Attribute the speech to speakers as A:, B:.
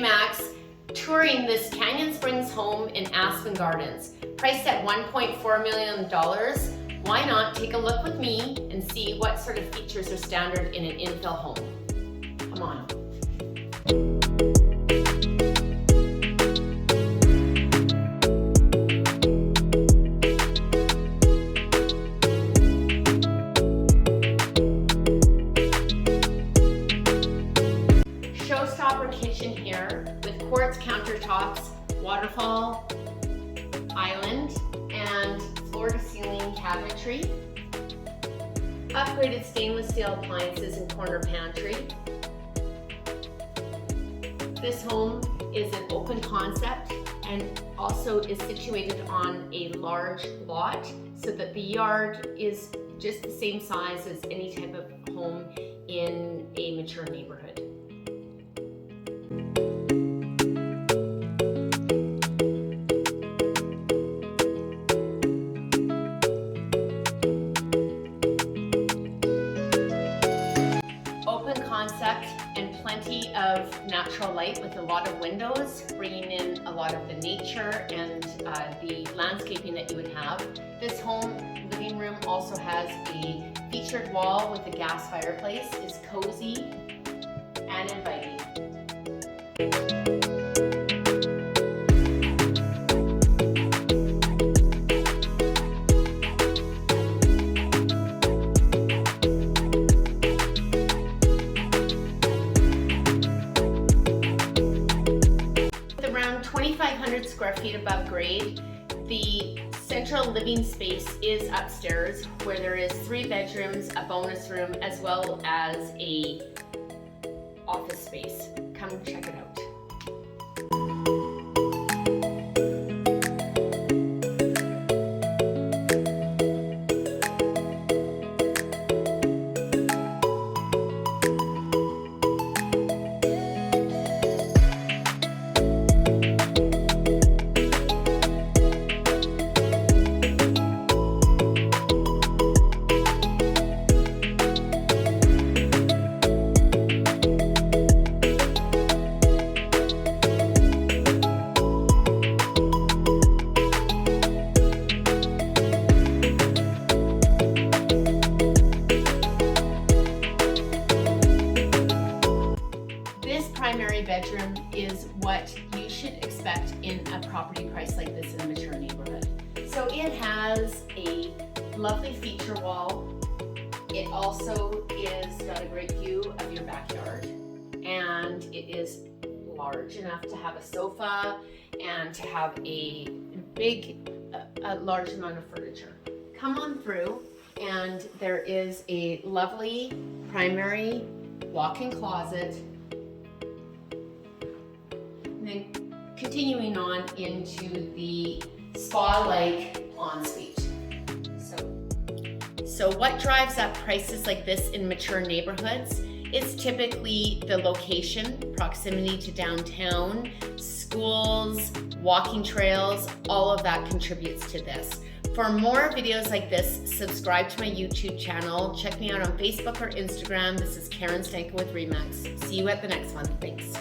A: Remax, touring this Canyon Springs home in Aspen Gardens. Priced at $1.4 million, why not take a look with me and see what sort of features are standard in an infill home? Come on. Showstopper kitchen here with quartz countertops, waterfall island, and floor-to-ceiling cabinetry. Upgraded stainless steel appliances and corner pantry. This home is an open concept and also is situated on a large lot so that the yard is just the same size as any type of home in a mature neighborhood. Concept and plenty of natural light with a lot of windows, bringing in a lot of the nature and the landscaping that you would have. This home living room also has a featured wall with a gas fireplace. It's cozy and inviting. Around 2,500 square feet above grade, the central living space is upstairs where there is 3 bedrooms, a bonus room, as well as a office space. Come check it out. Primary bedroom is what you should expect in a property price like this in a mature neighborhood. So it has a lovely feature wall. It also is got a great view of your backyard, and it is large enough to have a sofa and to have a large amount of furniture. Come on through, and there is a lovely primary walk-in closet. And then continuing on into the spa-like ensuite. So what drives up prices like this in mature neighborhoods? It's typically the location, proximity to downtown, schools, walking trails, all of that contributes to this. For more videos like this, subscribe to my YouTube channel. Check me out on Facebook or Instagram. This is Karen Stanko with Remax. See you at the next one. Thanks.